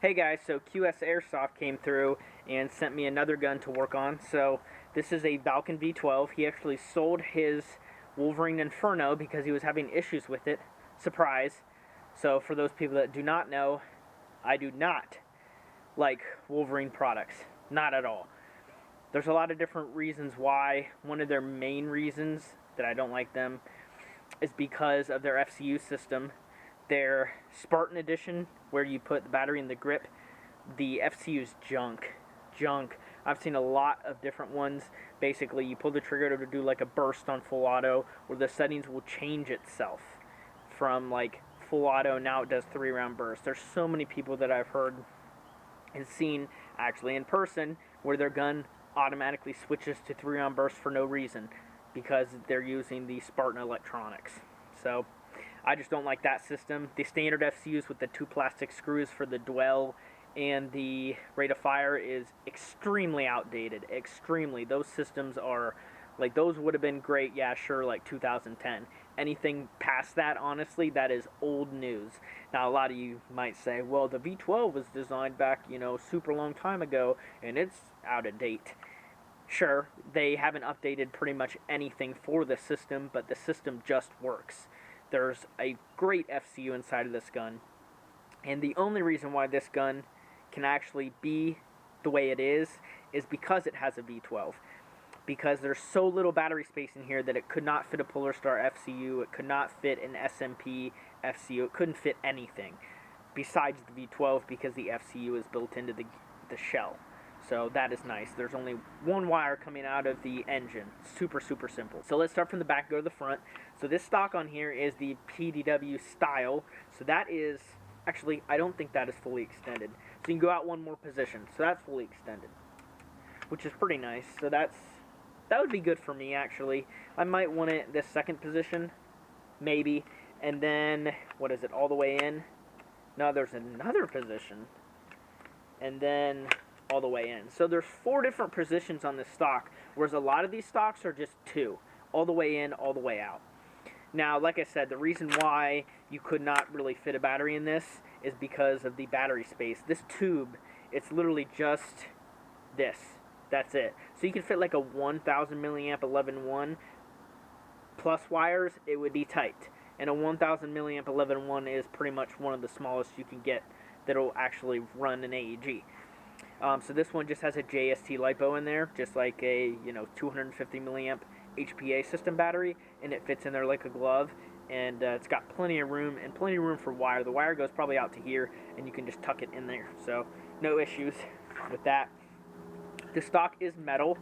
Hey guys, so QS Airsoft came through and sent me another gun to work on. So this is a Valken V12. He actually sold his Wolverine Inferno because he was having issues with it. Surprise. So for those people that do not know, I do not like Wolverine products. Not at all. There's a lot of different reasons why. One of their main reasons that I don't like them is because of their FCU system. Their Spartan edition, where you put the battery in the grip, the FCU's junk. I've seen a lot of different ones. Basically, you pull the trigger to do like a burst on full auto, where the settings will change itself from like full auto, now it does 3-round burst. There's so many people that I've heard and seen actually in person where their gun automatically switches to 3-round burst for no reason because they're using the Spartan electronics. So I just don't like that system. The standard FCUs with the 2 plastic screws for the dwell and the rate of fire is extremely outdated. Extremely. Those systems are, like, those would have been great, yeah, sure, like 2010. Anything past that, honestly, that is old news. Now, a lot of you might say, well, the V12 was designed back, super long time ago, and it's out of date. Sure, they haven't updated pretty much anything for the system, but the system just works. There's a great FCU inside of this gun, and the only reason why this gun can actually be the way it is because it has a V12. Because there's so little battery space in here that it could not fit a Polar Star FCU, it could not fit an SMP FCU, it couldn't fit anything besides the V12 because the FCU is built into the shell. So that is nice. There's only one wire coming out of the engine. Super simple. So let's start from the back, go to the front. So this stock on here is the PDW style. So that is, actually, I don't think that is fully extended. So you can go out one more position. So that's fully extended, which is pretty nice. So that would be good for me, actually. I might want it this second position, maybe. And then, what is it, all the way in? No, there's another position. And then all the way in. So there's 4 different positions on this stock, whereas a lot of these stocks are just 2. All the way in, all the way out. Now, like I said, the reason why you could not really fit a battery in this is because of the battery space. This tube, it's literally just this. That's it. So you can fit like a 1000 milliamp 11.1 plus wires, it would be tight. And a 1000 milliamp 11.1 is pretty much one of the smallest you can get that'll actually run an AEG. So this one just has a JST LiPo in there, just like a 250 milliamp HPA system battery, and it fits in there like a glove. And it's got plenty of room for wire. The wire goes probably out to here, and you can just tuck it in there. So no issues with that. The stock is metal.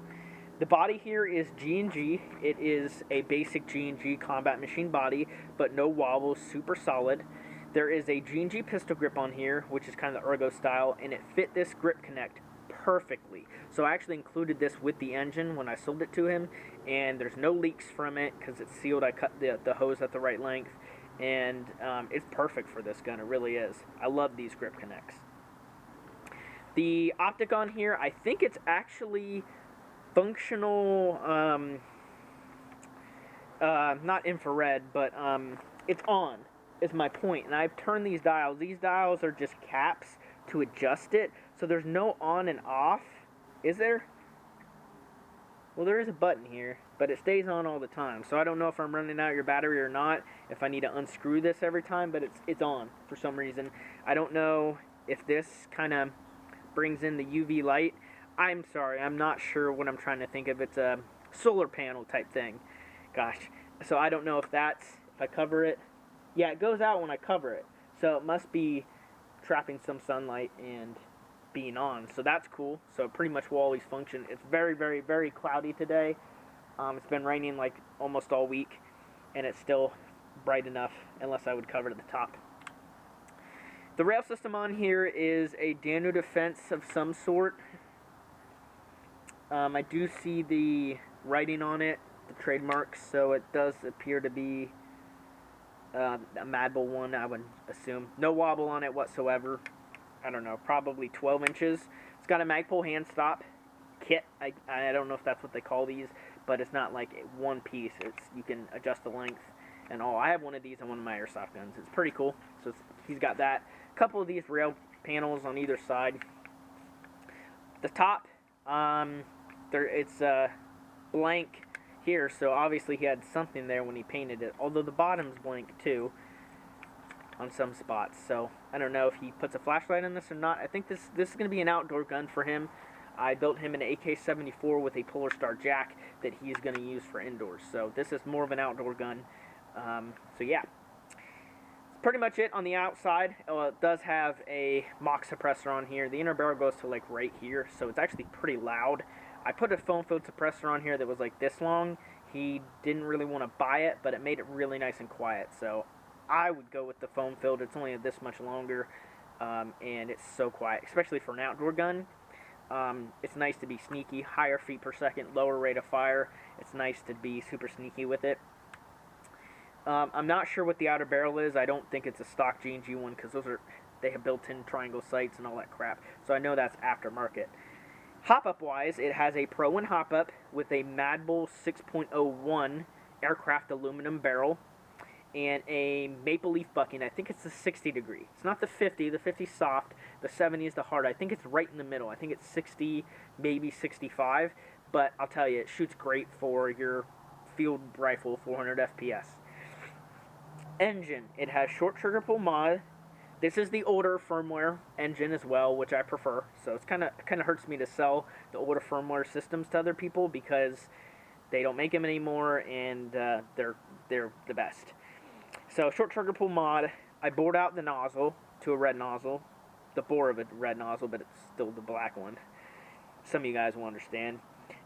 The body here is G&G. It is a basic G&G combat machine body, but no wobbles, super solid. There is a G&G pistol grip on here, which is kind of the ergo style, and it fit this grip connect perfectly. So I actually included this with the engine when I sold it to him, and there's no leaks from it because it's sealed. I cut the hose at the right length, and it's perfect for this gun. It really is. I love these grip connects. The optic on here, I think it's actually functional, not infrared, but it's on. Is my point, and I've turned these dials. These dials are just caps to adjust it, so there's no on and off, is there? Well, there is a button here, but it stays on all the time, so I don't know if I'm running out your battery or not, if I need to unscrew this every time, but it's on for some reason. I don't know if this kind of brings in the UV light. I'm sorry, I'm not sure what I'm trying to think of. It's a solar panel type thing. Gosh, so I don't know if I cover it. Yeah, it goes out when I cover it, so it must be trapping some sunlight and being on, so that's cool. So it pretty much will always function. It's very cloudy today. It's been raining like almost all week, and it's still bright enough unless I would cover it at the top. The rail system on here is a Dano Defense of some sort. I do see the writing on it, the trademarks, so it does appear to be a Madbull one, I would assume. No wobble on it whatsoever. I don't know, probably 12 inches. It's got a Magpul hand stop kit. I don't know if that's what they call these, but it's not like one piece. You can adjust the length and all. I have one of these on one of my Airsoft guns. It's pretty cool. So he's got that. A couple of these rail panels on either side. The top, it's blank here, so obviously he had something there when he painted it, although the bottom's blank too on some spots. So I don't know if he puts a flashlight in this or not. I think this is going to be an outdoor gun for him. I built him an AK-74 with a Polar Star Jack that he's going to use for indoors. So this is more of an outdoor gun. So yeah, that's pretty much it on the outside. It does have a mock suppressor on here. The inner barrel goes to like right here, so it's actually pretty loud. I put a foam-filled suppressor on here that was like this long. He didn't really want to buy it, but it made it really nice and quiet. So I would go with the foam-filled. It's only this much longer, and it's so quiet, especially for an outdoor gun. It's nice to be sneaky, higher feet per second, lower rate of fire. It's nice to be super sneaky with it. I'm not sure what the outer barrel is. I don't think it's a stock G&G one, because they have built-in triangle sights and all that crap. So I know that's aftermarket. Hop-up wise, it has a Pro 1 hop-up with a Mad Bull 6.01 aircraft aluminum barrel and a maple leaf bucking. I think it's the 60 degree. It's not the 50. The 50 is soft. The 70 is the hard. I think it's right in the middle. I think it's 60, maybe 65. But I'll tell you, it shoots great for your field rifle, 400 FPS. Engine. It has short trigger pull mod. This is the older firmware engine as well, which I prefer. So it's kind of hurts me to sell the older firmware systems to other people because they don't make them anymore, and they're the best. So short trigger pull mod. I bored out the nozzle to a red nozzle, the bore of a red nozzle, but it's still the black one. Some of you guys will understand.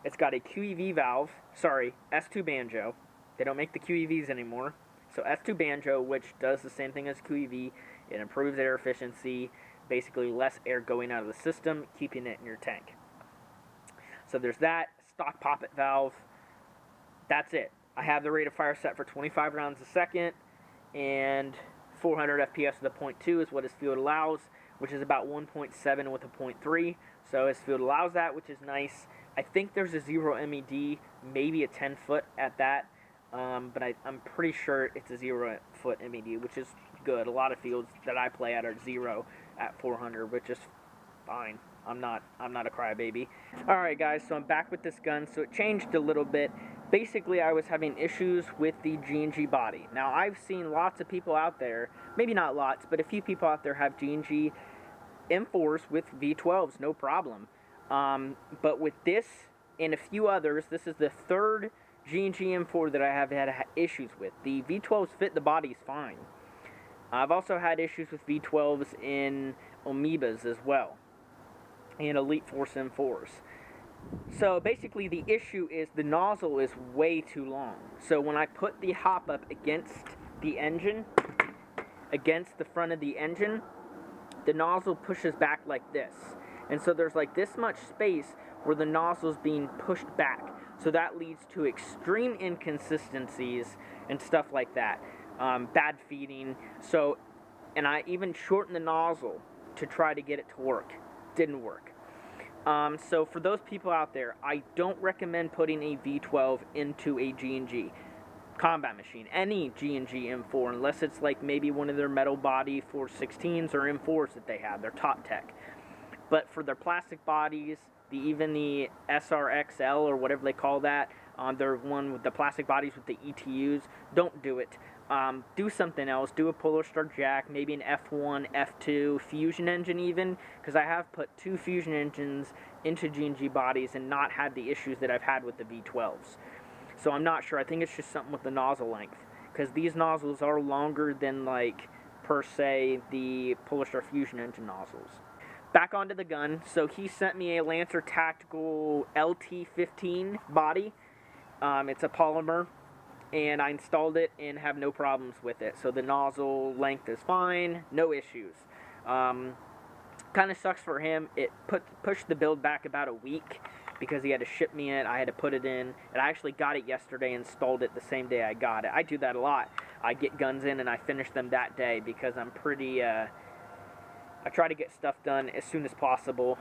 It's got a QEV valve. Sorry, S2 banjo. They don't make the QEVs anymore. So S2 banjo, which does the same thing as QEV. It improves air efficiency, basically less air going out of the system, keeping it in your tank. So there's that. Stock poppet valve. That's it. I have the rate of fire set for 25 rounds a second, and 400 FPS with a .2 is what his field allows, which is about 1.7 with a .3. So his field allows that, which is nice. I think there's a 0 MED, maybe a 10-foot at that. But I'm pretty sure it's a 0-foot MED, which is good. A lot of fields that I play at are 0 at 400, which is fine. I'm not a crybaby. All right, guys. So I'm back with this gun. So it changed a little bit. Basically, I was having issues with the G&G body. Now I've seen lots of people out there, maybe not lots, but a few people out there have G&G M4s with V12s, no problem. But with this and a few others, this is the third G&G M4 that I have had issues with. The V12s fit the bodies fine. I've also had issues with V12s in Amoebas as well, and Elite Force M4s. So basically the issue is the nozzle is way too long. So when I put the hop up against the engine, against the front of the engine, the nozzle pushes back like this. And so there's like this much space where the nozzle is being pushed back. So that leads to extreme inconsistencies and stuff like that. Bad feeding. So, and I even shortened the nozzle to try to get it to work. Didn't work. So for those people out there, I don't recommend putting a V12 into a G&G combat machine. Any G&G M4, unless it's like maybe one of their metal body 416s or M4s that they have. They're top tech. But for their plastic bodies, even the SRXL or whatever they call that, their one with the plastic bodies with the ETUs, don't do it. Do something else. Do a Polar Star Jack, maybe an F1, F2, fusion engine even, because I have put 2 fusion engines into G&G bodies and not had the issues that I've had with the V12s. So I'm not sure. I think it's just something with the nozzle length, because these nozzles are longer than, like, per se, the Polar Star fusion engine nozzles. Back onto the gun. So he sent me a Lancer Tactical LT15 body. It's a polymer, and I installed it and have no problems with it. So the nozzle length is fine, no issues. Kind of sucks for him. It pushed the build back about a week because he had to ship me it. I had to put it in, and I actually got it yesterday, installed it the same day I got it. I do that a lot. I get guns in and I finish them that day because I'm pretty... I try to get stuff done as soon as possible,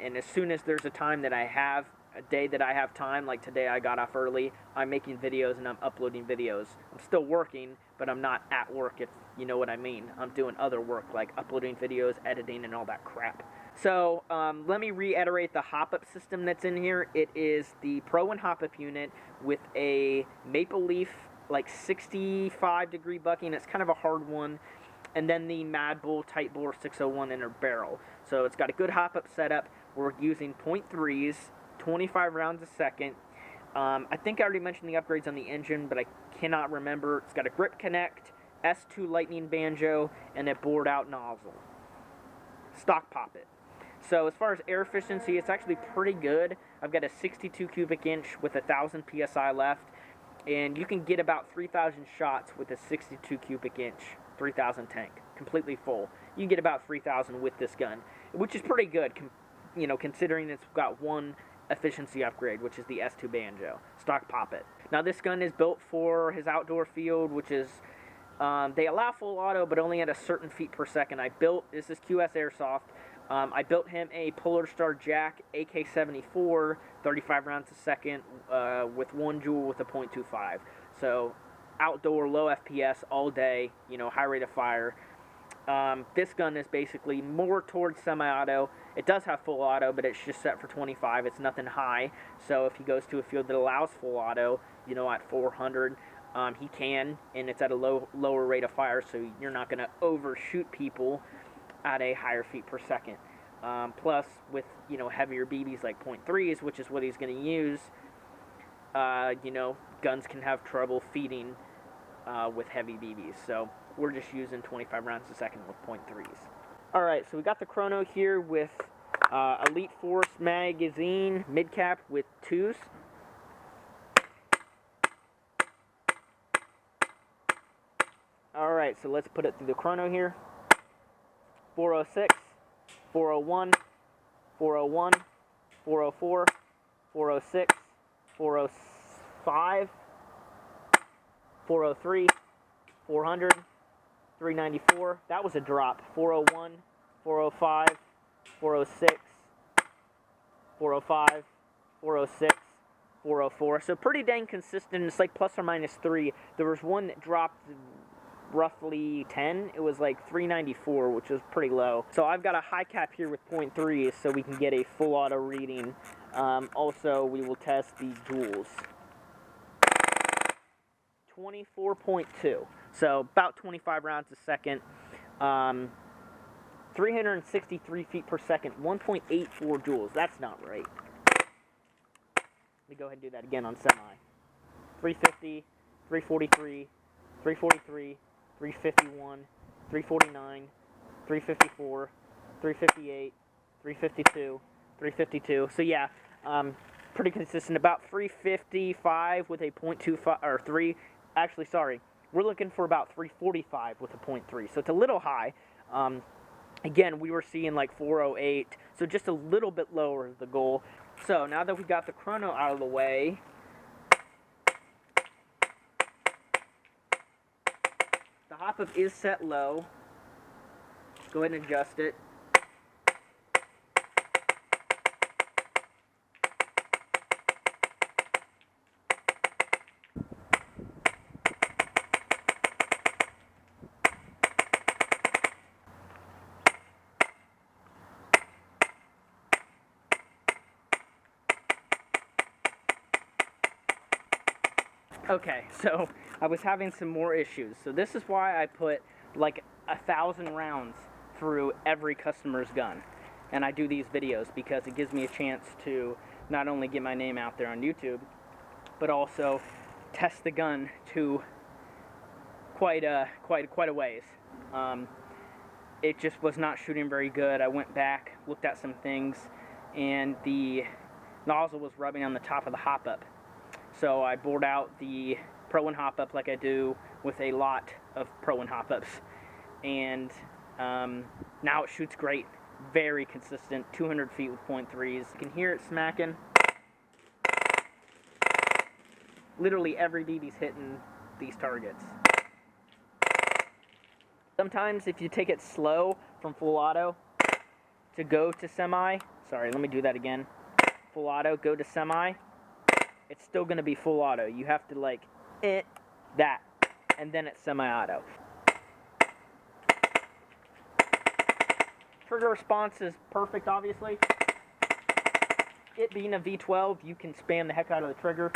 and as soon as there's a time that I have, a day that I have time, like today I got off early, I'm making videos and I'm uploading videos. I'm still working, but I'm not at work you know what I mean. I'm doing other work like uploading videos, editing, and all that crap. So let me reiterate the hop-up system that's in here. It is the Pro and hop-up unit with a maple leaf, like 65-degree bucking. It's kind of a hard one. And then the Mad Bull Tight Bore 601 inner barrel. So it's got a good hop-up setup. We're using .3s, 25 rounds a second. I think I already mentioned the upgrades on the engine, but I cannot remember. It's got a grip connect, S2 lightning banjo, and a bored out nozzle. Stock pop it. So as far as air efficiency, it's actually pretty good. I've got a 62 cubic inch with 1,000 PSI left, and you can get about 3,000 shots with a 62 cubic inch 3,000 tank, completely full. You can get about 3,000 with this gun, which is pretty good, you know, considering it's got one efficiency upgrade, which is the S2 banjo. Stock pop it. Now this gun is built for his outdoor field, which is they allow full auto, but only at a certain feet per second. This is QS Airsoft. I built him a Polar Star Jack AK-74, 35 rounds a second, with one jewel with a .25. So outdoor, low FPS, all day, you know, high rate of fire. This gun is basically more towards semi-auto. It does have full auto, but it's just set for 25. It's nothing high. So if he goes to a field that allows full auto, you know, at 400, he can, and it's at a lower rate of fire, so you're not going to overshoot people at a higher feet per second. Plus, with, you know, heavier BBs like .3s, which is what he's going to use, you know, guns can have trouble feeding with heavy BBs. So we're just using 25 rounds a second with .3s. Alright, so we got the chrono here with Elite Force magazine, mid-cap with 2s. Alright, so let's put it through the chrono here. 406, 401, 401, 404, 406, 405, 403, 400, 394. That was a drop. 401, 405, 406, 405, 406, 404. So pretty dang consistent. It's like plus or minus 3. There was one that dropped roughly 10. It was like 394, which is pretty low. So I've got a high cap here with .3 so we can get a full auto reading. Also, we will test the jewels. 24.2. So about 25 rounds a second. 363 feet per second. 1.84 joules. That's not right. Let me go ahead and do that again on semi. 350, 343, 343, 351, 349, 354, 358, 352, 352. So yeah, pretty consistent. About 355 with a .25 or 3. Actually, sorry, we're looking for about 345 with a .3. So it's a little high. Again, we were seeing like 408, so just a little bit lower is the goal. So now that we got the chrono out of the way, the hop-up is set low. Go ahead and adjust it. Okay, so I was having some more issues. So this is why I put like 1,000 rounds through every customer's gun. And I do these videos because it gives me a chance to not only get my name out there on YouTube, but also test the gun to quite a ways. It just was not shooting very good. I went back, looked at some things, and the nozzle was rubbing on the top of the hop-up. So I bored out the Pro and hop-up like I do with a lot of Pro and hop-ups. And now it shoots great. Very consistent. 200 feet with .3s. You can hear it smacking. Literally every BB's hitting these targets. Sometimes if you take it slow from full auto to go to semi, sorry, let me do that again. Full auto, go to semi, it's still going to be full auto. You have to like, that, and then it's semi-auto. Trigger response is perfect, obviously. It being a V12, you can spam the heck out of the trigger.